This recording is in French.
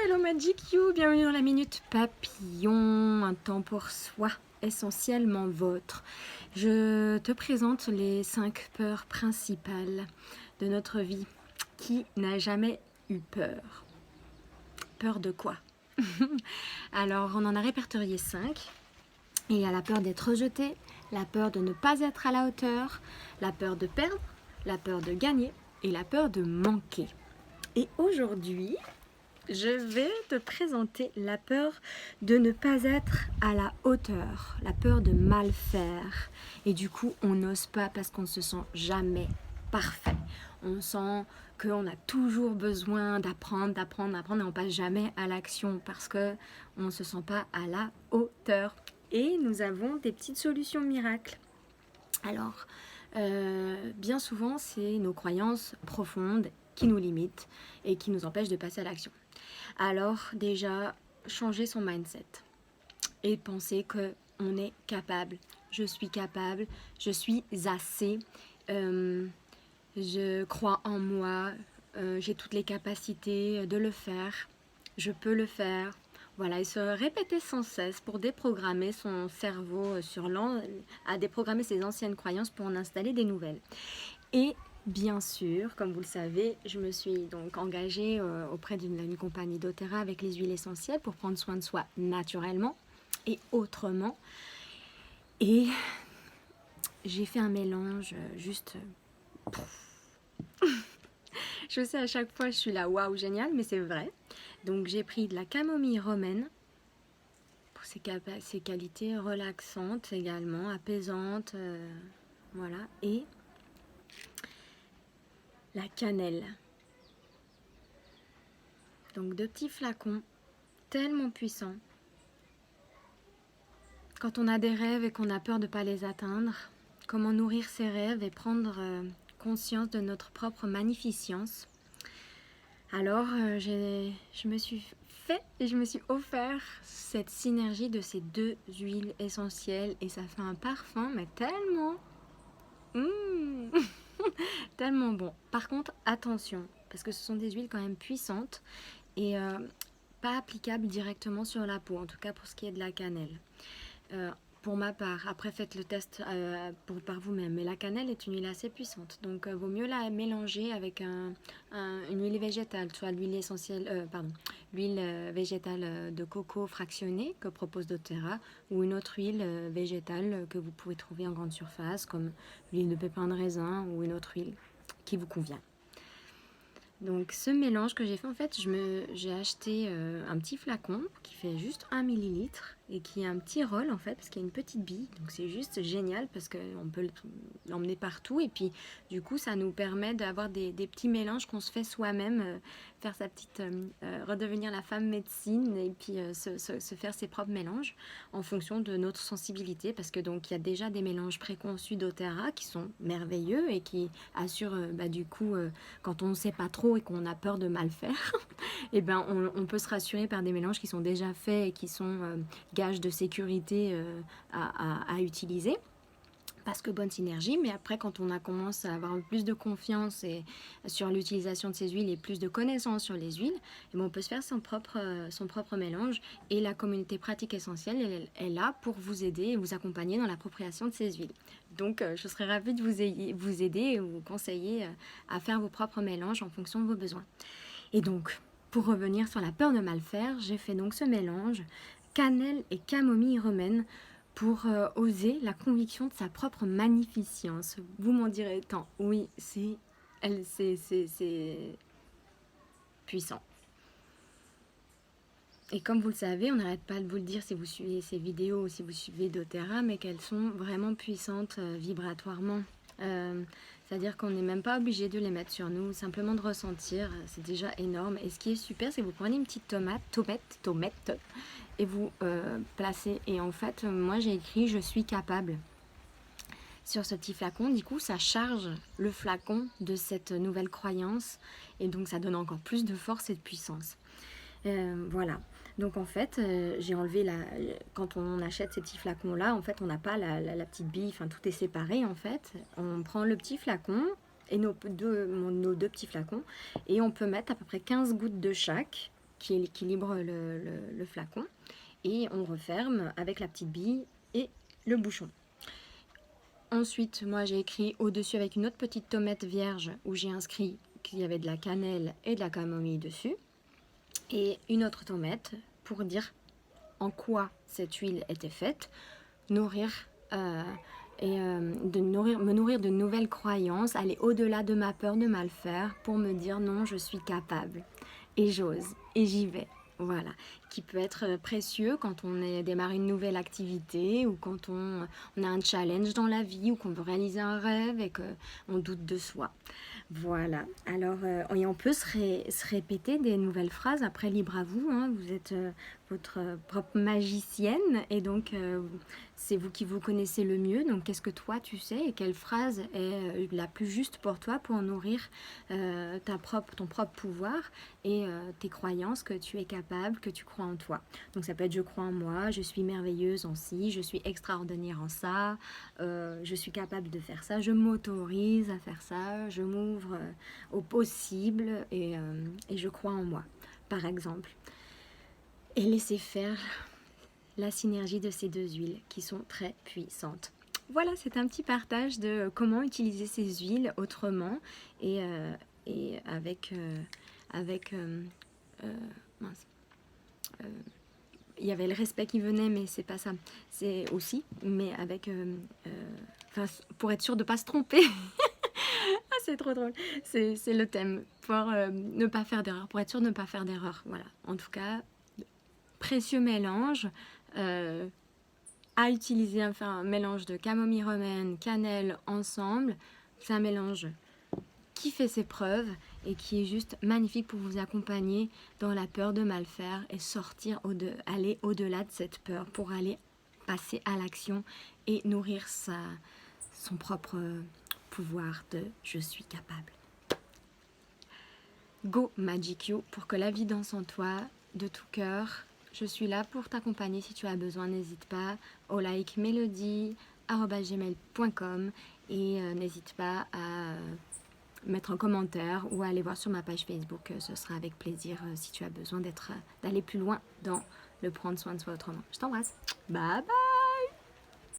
hello Magic You, bienvenue dans la Minute Papillon, un temps pour soi, essentiellement vôtre. Je te présente les 5 peurs principales de notre vie. Qui n'a jamais eu peur? Peur de quoi? Alors, on en a répertorié 5. Il y a la peur d'être rejeté, la peur de ne pas être à la hauteur, la peur de perdre, la peur de gagner et la peur de manquer. Et aujourd'hui, je vais te présenter la peur de ne pas être à la hauteur, la peur de mal faire. Et du coup, on n'ose pas parce qu'on ne se sent jamais parfait. On sent qu'on a toujours besoin d'apprendre et on passe jamais à l'action parce qu'on ne se sent pas à la hauteur. Et nous avons des petites solutions miracles. Alors, bien souvent, c'est nos croyances profondes qui nous limitent et qui nous empêchent de passer à l'action. Alors déjà, changer son mindset et penser qu'on est capable. Je suis capable, je suis assez, je crois en moi, j'ai toutes les capacités de le faire, je peux le faire. Voilà, et se répéter sans cesse pour déprogrammer son cerveau à déprogrammer ses anciennes croyances pour en installer des nouvelles. Et bien sûr, comme vous le savez, je me suis donc engagée auprès d'une compagnie doTERRA avec les huiles essentielles pour prendre soin de soi naturellement et autrement. Et j'ai fait un mélange juste... Je sais, à chaque fois, je suis là, waouh, génial, mais c'est vrai. Donc j'ai pris de la camomille romaine pour ses qualités relaxantes également, apaisantes, voilà, et la cannelle. Donc 2 petits flacons tellement puissants. Quand on a des rêves et qu'on a peur de ne pas les atteindre, comment nourrir ses rêves et prendre conscience de notre propre magnificence. Alors je me suis offert cette synergie de ces 2 huiles essentielles et ça fait un parfum mais tellement tellement bon. Par contre, attention, parce que ce sont des huiles quand même puissantes et pas applicables directement sur la peau, en tout cas pour ce qui est de la cannelle. Pour ma part, après faites le test par vous-même, mais la cannelle est une huile assez puissante, donc vaut mieux la mélanger avec une huile végétale, soit l'huile essentielle, l'huile végétale de coco fractionnée que propose doTERRA, ou une autre huile végétale que vous pouvez trouver en grande surface, comme l'huile de pépins de raisin ou une autre huile qui vous convient. Donc ce mélange que j'ai fait, en fait, j'ai acheté un petit flacon qui fait juste 1 millilitre et qui a un petit rôle en fait, parce qu'il y a une petite bille. Donc c'est juste génial parce qu'on peut l'emmener partout et puis du coup ça nous permet d'avoir des petits mélanges qu'on se fait soi-même, faire sa petite, redevenir la femme médecine et puis se faire ses propres mélanges en fonction de notre sensibilité, parce que donc il y a déjà des mélanges préconçus doTERRA qui sont merveilleux et qui assurent du coup quand on ne sait pas trop et qu'on a peur de mal faire, et ben on peut se rassurer par des mélanges qui sont déjà faits et qui sont gages de sécurité à utiliser. Parce que bonne synergie, mais après quand on commence à avoir plus de confiance sur l'utilisation de ces huiles et plus de connaissances sur les huiles, et on peut se faire son propre mélange, et la communauté pratique essentielle elle est là pour vous aider et vous accompagner dans l'appropriation de ces huiles. Donc je serais ravie de vous aider et vous conseiller à faire vos propres mélanges en fonction de vos besoins. Et donc, pour revenir sur la peur de mal faire, j'ai fait donc ce mélange cannelle et camomille romaine pour oser la conviction de sa propre magnificence. Vous m'en direz tant. Oui, c'est puissant. Et comme vous le savez, on n'arrête pas de vous le dire si vous suivez ces vidéos ou si vous suivez doTERRA, mais qu'elles sont vraiment puissantes vibratoirement. C'est-à-dire qu'on n'est même pas obligé de les mettre sur nous, simplement de ressentir, c'est déjà énorme. Et ce qui est super, c'est que vous prenez une petite tomate, et vous placez. Et en fait, moi j'ai écrit « Je suis capable » sur ce petit flacon. Du coup, ça charge le flacon de cette nouvelle croyance. Et donc, ça donne encore plus de force et de puissance. Voilà. Donc en fait, j'ai enlevé quand on achète ces petits flacons là, en fait on n'a pas la petite bille, enfin tout est séparé en fait. On prend le petit flacon et nos deux petits flacons et on peut mettre à peu près 15 gouttes de chaque qui équilibre le flacon. Et on referme avec la petite bille et le bouchon. Ensuite, moi j'ai écrit au-dessus avec une autre petite tomate vierge où j'ai inscrit qu'il y avait de la cannelle et de la camomille dessus. Et une autre tomate pour dire en quoi cette huile était faite, nourrir me nourrir de nouvelles croyances, aller au-delà de ma peur de mal faire pour me dire non, je suis capable et j'ose et j'y vais. Voilà, qui peut être précieux quand on démarre une nouvelle activité ou quand on a un challenge dans la vie ou qu'on veut réaliser un rêve et qu'on doute de soi. Voilà, alors et on peut se répéter des nouvelles phrases, après libre à vous, hein, vous êtes votre propre magicienne et donc c'est vous qui vous connaissez le mieux, donc qu'est-ce que toi tu sais et quelle phrase est la plus juste pour toi pour nourrir ton propre pouvoir et tes croyances que tu es capable, que tu crois en toi. Donc ça peut être je crois en moi, je suis merveilleuse en ci, je suis extraordinaire en ça, je suis capable de faire ça, je m'autorise à faire ça, je m'ouvre au possible et je crois en moi, par exemple. Et laisser faire la synergie de ces deux huiles qui sont très puissantes. Voilà, c'est un petit partage de comment utiliser ces huiles autrement et avec mince. Il y avait le respect qui venait, mais c'est pas ça. C'est aussi, mais avec pour être sûr de pas se tromper. Ah, c'est trop drôle. C'est le thème pour ne pas faire d'erreur, pour être sûr de ne pas faire d'erreur. Voilà. En tout cas, précieux mélange à utiliser, enfin un mélange de camomille romaine, cannelle ensemble. C'est un mélange qui fait ses preuves et qui est juste magnifique pour vous accompagner dans la peur de mal faire et aller au-delà de cette peur pour aller passer à l'action et nourrir son propre pouvoir de je suis capable. Go Magic You pour que la vie danse en toi de tout cœur. Je suis là pour t'accompagner si tu as besoin, n'hésite pas au like melody@gmail.com et n'hésite pas à mettre un commentaire ou à aller voir sur ma page Facebook, ce sera avec plaisir si tu as besoin d'aller plus loin dans le prendre soin de soi autrement. Je t'embrasse, bye bye.